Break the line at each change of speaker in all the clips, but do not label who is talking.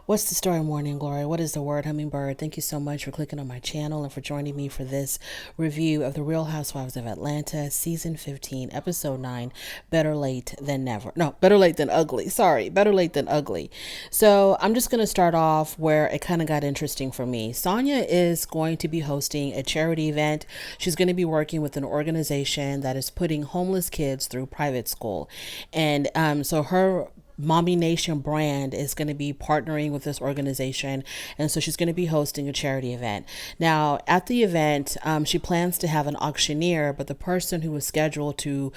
What's the story, Morning Glory? What is the word, Hummingbird? Thank you so much for clicking on my channel and for joining me for this review of The Real Housewives of Atlanta, Season 15, Episode 9, Better Late Than Never. No, Better Late Than Ugly. Sorry, Better Late Than Ugly. So I'm just going to start off where it kind of got interesting for me. Sonia is going to be hosting a charity event. She's going to be working with an organization that is putting homeless kids through private school. And so her Mommy Nation brand is going to be partnering with this organization, and so she's going to be hosting a charity event. Now, at the event, she plans to have an auctioneer, but the person who was scheduled to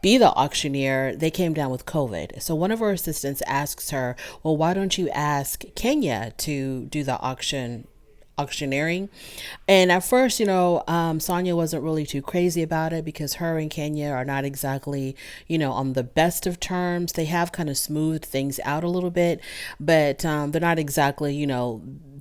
be the auctioneer, they came down with COVID. So one of her assistants asks her, well, why don't you ask Kenya to do the auctioneering. And at first, Sonia wasn't really too crazy about it because her and Kenya are not exactly, on the best of terms. They have kind of smoothed things out a little bit, but they're not exactly,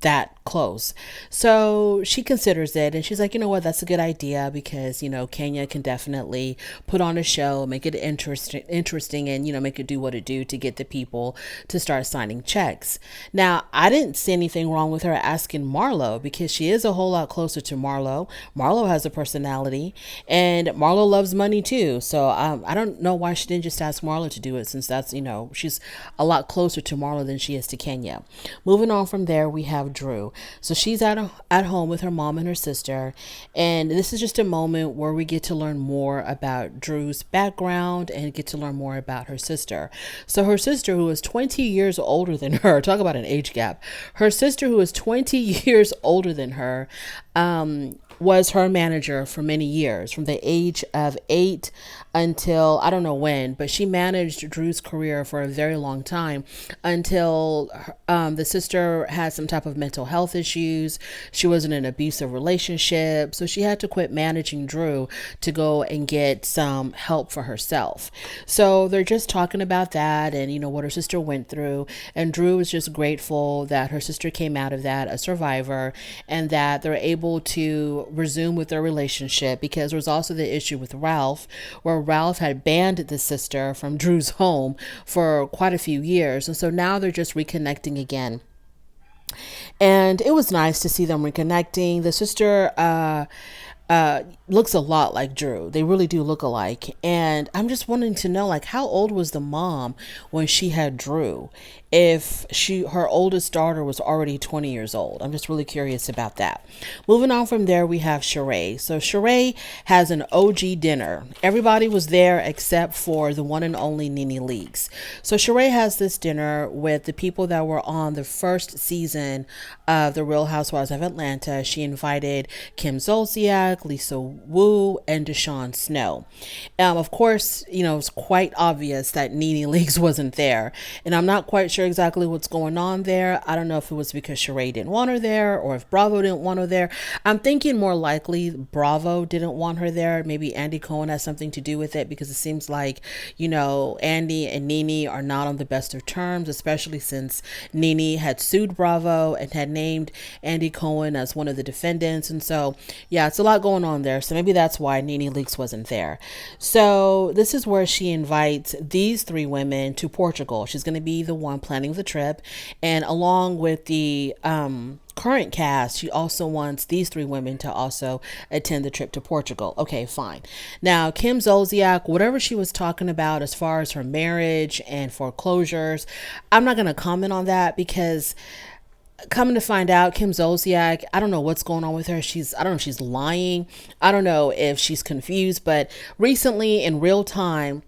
that close. So she considers it and she's like, you know what, that's a good idea because, Kenya can definitely put on a show, make it interesting and, make it do what it do to get the people to start signing checks. Now, I didn't see anything wrong with her asking Marlo because she is a whole lot closer to Marlo. Marlo has a personality and Marlo loves money too. So I don't know why she didn't just ask Marlo to do it since that's, she's a lot closer to Marlo than she is to Kenya. Moving on from there, we have Drew. So she's at home with her mom and her sister, and this is just a moment where we get to learn more about Drew's background and get to learn more about her sister. So her sister, who is 20 years older than her, talk about an age gap. Her sister, who is 20 years older than her, was her manager for many years, from the age of 8 until I don't know when, but she managed Drew's career for a very long time until the sister had some type of mental health issues. She was in an abusive relationship, so she had to quit managing Drew to go and get some help for herself. So they're just talking about that and, what her sister went through. And Drew was just grateful that her sister came out of that a survivor and that they're able to resume with their relationship because there was also the issue with Ralph where Ralph had banned the sister from Drew's home for quite a few years. And so now they're just reconnecting again. And it was nice to see them reconnecting. The sister looks a lot like Drew. They really do look alike. And I'm just wanting to know, like, how old was the mom when she had Drew? If her oldest daughter was already 20 years old. I'm just really curious about that. Moving on from there, we have Sheree. So Sheree has an OG dinner. Everybody was there except for the one and only Nene Leakes. So Sheree has this dinner with the people that were on the first season of The Real Housewives of Atlanta. She invited Kim Zolciak, Lisa Wu, and Deshawn Snow. Of course, it's quite obvious that Nene Leakes wasn't there. And I'm not quite sure exactly what's going on there. I don't know if it was because Sheree didn't want her there or if Bravo didn't want her there. I'm thinking more likely Bravo didn't want her there. Maybe Andy Cohen has something to do with it because it seems like, Andy and Nene are not on the best of terms, especially since Nene had sued Bravo and had named Andy Cohen as one of the defendants. And so, yeah, it's a lot going on there. So maybe that's why Nene Leakes wasn't there. So this is where she invites these 3 women to Portugal. She's going to be the one planning the trip, and along with the current cast, she also wants these 3 women to also attend the trip to Portugal. Okay, fine. Now, Kim Zolciak, whatever she was talking about as far as her marriage and foreclosures, I'm not going to comment on that because coming to find out, Kim Zolciak, I don't know what's going on with her. I don't know if she's lying. I don't know if she's confused, but recently in real time,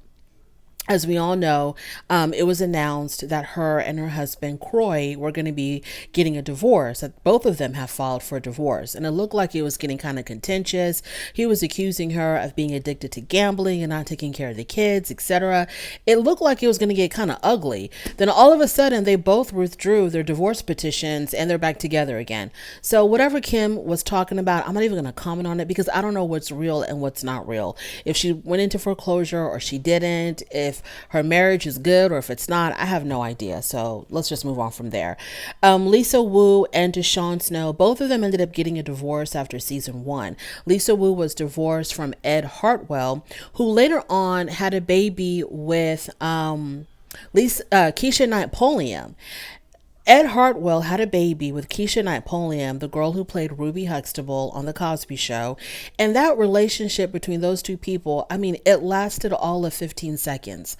as we all know, it was announced that her and her husband, Croy, were going to be getting a divorce, that both of them have filed for a divorce. And it looked like it was getting kind of contentious. He was accusing her of being addicted to gambling and not taking care of the kids, etc. It looked like it was going to get kind of ugly. Then all of a sudden, they both withdrew their divorce petitions and they're back together again. So whatever Kim was talking about, I'm not even going to comment on it because I don't know what's real and what's not real. If she went into foreclosure or she didn't, if her marriage is good or if it's not, I have no idea. So let's just move on from there. Lisa Wu and Deshawn Snow, both of them ended up getting a divorce after season 1. Lisa Wu was divorced from Ed Hartwell, who later on had a baby with Keisha Knight Polium. Ed Hartwell had a baby with Keisha Knight Pulliam, the girl who played Ruby Huxtable on The Cosby Show. And that relationship between those two people, I mean, it lasted all of 15 seconds.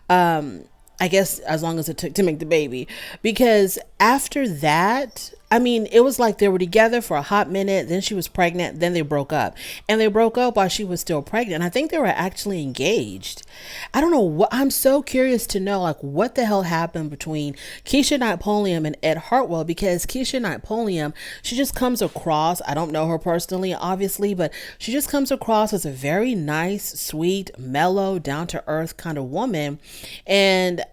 I guess as long as it took to make the baby. Because after that, I mean, it was like they were together for a hot minute. Then she was pregnant. Then they broke up. And they broke up while she was still pregnant. I think they were actually engaged. I don't know what. I'm so curious to know, like, what the hell happened between Keisha Knight Pulliam and Ed Hartwell. Because Keisha Knight Pulliam, she just comes across, I don't know her personally, obviously, but she just comes across as a very nice, sweet, mellow, down to earth kind of woman. And,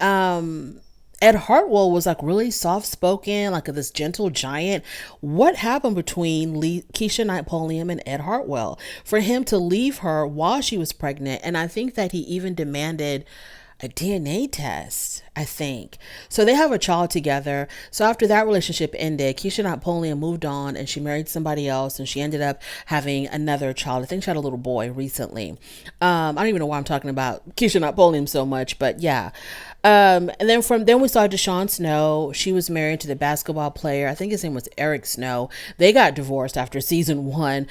Ed Hartwell was like really soft spoken, like this gentle giant. What happened between Keisha Knight Pulliam and Ed Hartwell for him to leave her while she was pregnant? And I think that he even demanded a DNA test, I think. So they have a child together. So after that relationship ended, Keisha Knight Pulliam moved on and she married somebody else and she ended up having another child. I think she had a little boy recently. I don't even know why I'm talking about Keisha Knight Pulliam so much, but yeah. And then we saw Deshaun Snow. She was married to the basketball player. I think his name was Eric Snow. They got divorced after season 1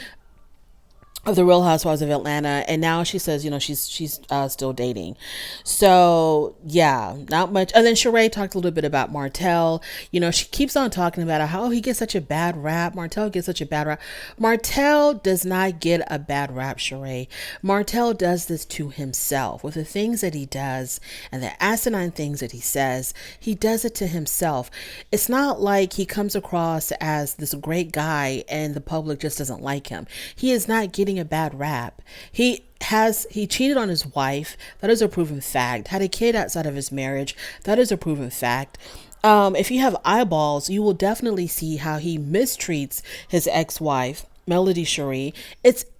of the Real Housewives of Atlanta, and now she says, she's still dating. So yeah, not much. And then Sheree talked a little bit about Martell. She keeps on talking about how he gets such a bad rap. Martell gets such a bad rap. Martell does not get a bad rap, Sheree. Martell does this to himself with the things that he does and the asinine things that he says. He does it to himself. It's not like he comes across as this great guy and the public just doesn't like him. He is not getting a bad rap. He cheated on his wife. That is a proven fact. Had a kid outside of his marriage. That is a proven fact. If you have eyeballs, you will definitely see how he mistreats his ex-wife, Melody Cherie.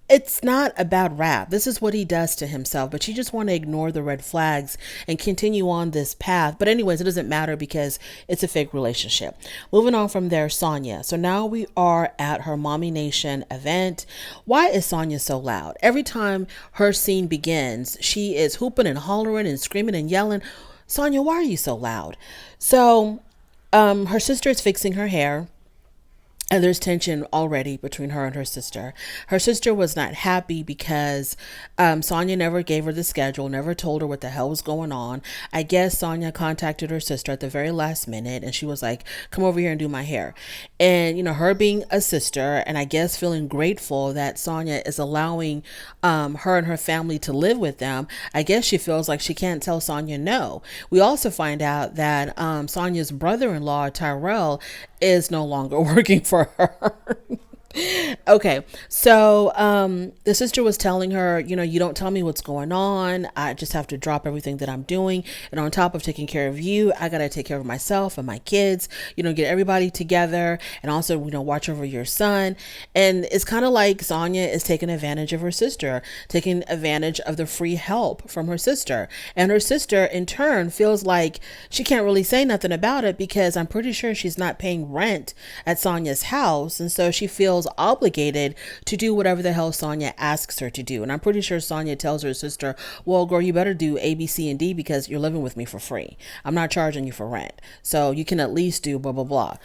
It's not a bad rap. This is what he does to himself, but you just want to ignore the red flags and continue on this path. But anyways, it doesn't matter because it's a fake relationship. Moving on from there, Sonya. So now we are at her Mommy Nation event. Why is Sonya so loud? Every time her scene begins, she is hooping and hollering and screaming and yelling. Sonya, why are you so loud? So her sister is fixing her hair. And there's tension already between her and her sister. Her sister was not happy because Sonya never gave her the schedule, never told her what the hell was going on. I guess Sonya contacted her sister at the very last minute and she was like, come over here and do my hair. And, her being a sister and I guess feeling grateful that Sonya is allowing her and her family to live with them, I guess she feels like she can't tell Sonya no. We also find out that Sonya's brother-in-law, Tyrell, is no longer working for her. Okay, so the sister was telling her, you don't tell me what's going on. I just have to drop everything that I'm doing. And on top of taking care of you, I got to take care of myself and my kids, get everybody together and also, watch over your son. And it's kind of like Sonya is taking advantage of her sister, taking advantage of the free help from her sister. And her sister in turn feels like she can't really say nothing about it because I'm pretty sure she's not paying rent at Sonya's house. And so she feels obligated to do whatever the hell Sonya asks her to do. And I'm pretty sure Sonya tells her sister, well, girl, you better do A, B, C, and D because you're living with me for free. I'm not charging you for rent. So you can at least do blah, blah, blah.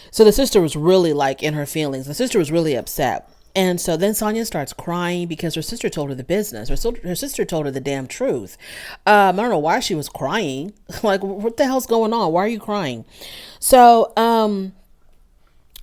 So the sister was really like in her feelings. The sister was really upset. And so then Sonya starts crying because her sister told her the business. Her sister told her the damn truth. I don't know why she was crying. Like, what the hell's going on? Why are you crying? So,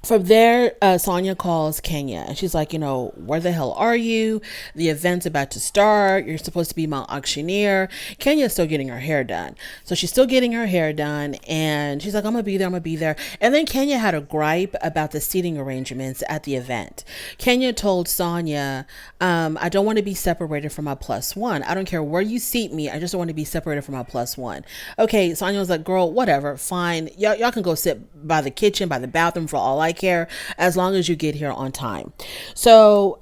from there, Sonya calls Kenya and she's like, where the hell are you? The event's about to start. You're supposed to be my auctioneer. Kenya's still getting her hair done. So she's still getting her hair done and she's like, I'm going to be there. And then Kenya had a gripe about the seating arrangements at the event. Kenya told Sonya, I don't want to be separated from my plus one. I don't care where you seat me. I just don't want to be separated from my plus one. Okay, Sonya was like, girl, whatever, fine. Y'all can go sit by the kitchen, by the bathroom for all I care as long as you get here on time. So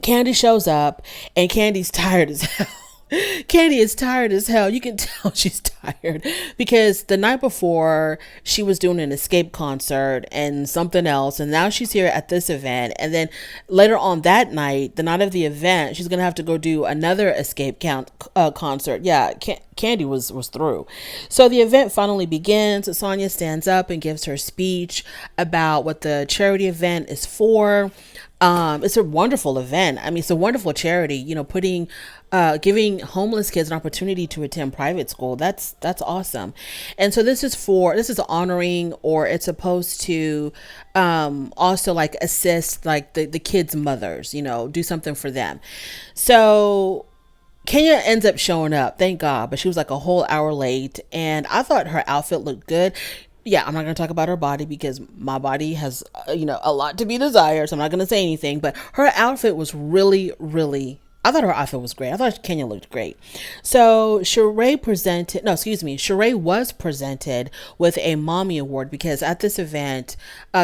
Candy shows up and Candy's tired as hell. Candy is tired as hell. You can tell she's tired because the night before she was doing an escape concert and something else, and now she's here at this event. And then later on that night, the night of the event, she's gonna have to go do another concert. Yeah, Candy was through. So the event finally begins. Sonia stands up and gives her speech about what the charity event is for. It's a wonderful event. I mean, it's a wonderful charity, giving homeless kids an opportunity to attend private school. That's awesome. And so this is honoring, or it's supposed to, also like assist like the kids' mothers, do something for them. So Kenya ends up showing up, thank God, but she was like a whole hour late, and I thought her outfit looked good. Yeah, I'm not going to talk about her body because my body has, a lot to be desired, so I'm not going to say anything, but her outfit was really, really, I thought her outfit was great. I thought Kenya looked great. So Sheree was presented with a mommy award because at this event,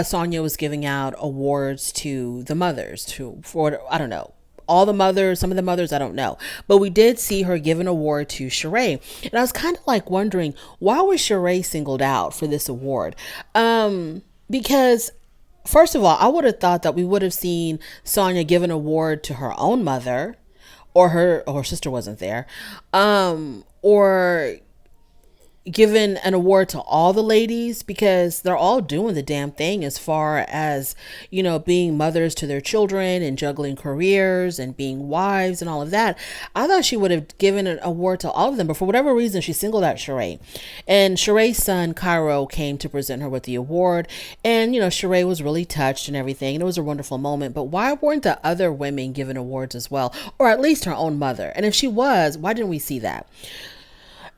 Sonia was giving out awards to the mothers, I don't know, all the mothers, some of the mothers, I don't know. But we did see her give an award to Sheree. And I was kind of like wondering, why was Sheree singled out for this award? Because first of all, I would have thought that we would have seen Sonia give an award to her own mother, or her sister wasn't there, or given an award to all the ladies, because they're all doing the damn thing as far as, being mothers to their children and juggling careers and being wives and all of that. I thought she would have given an award to all of them, but for whatever reason, she singled out Sheree. And Sheree's son, Cairo, came to present her with the award. And, Sheree was really touched and everything. And it was a wonderful moment. But why weren't the other women given awards as well? Or at least her own mother? And if she was, why didn't we see that?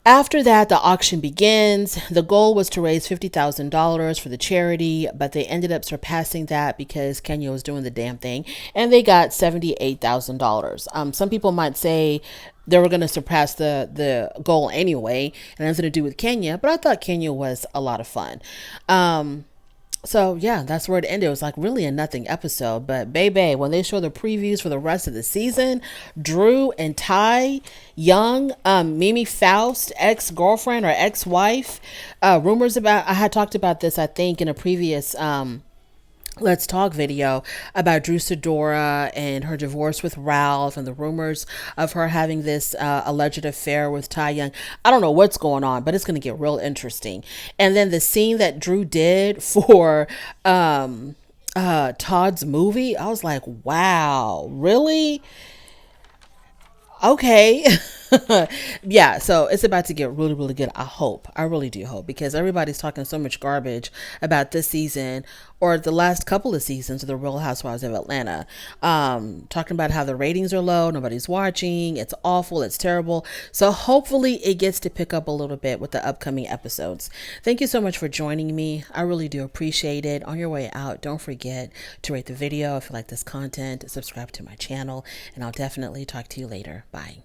After that, the auction begins. The goal was to raise $50,000 for the charity, but they ended up surpassing that because Kenya was doing the damn thing, and they got $78,000. Some people might say they were going to surpass the goal anyway, and it has to do with Kenya, but I thought Kenya was a lot of fun. So yeah, that's where it ended. It was like really a nothing episode, but baby, when they show the previews for the rest of the season, Drew and Ty Young, Mimi Faust, ex-girlfriend or ex-wife, rumors about, I had talked about this, I think, in a previous, Let's Talk video about Drew Sidora and her divorce with Ralph and the rumors of her having this alleged affair with Ty Young. I don't know what's going on, but it's going to get real interesting. And then the scene that Drew did for Todd's movie, I was like, wow, really? Okay. Yeah, so it's about to get really, really good. I really do hope, because everybody's talking so much garbage about this season or the last couple of seasons of the Real Housewives of Atlanta, talking about how the ratings are low, nobody's watching, it's awful, it's terrible. So hopefully it gets to pick up a little bit with the upcoming episodes. Thank you so much for joining me. I really do appreciate it. On your way out, don't forget to rate the video if you like this content, subscribe to my channel, and I'll definitely talk to you later. Bye.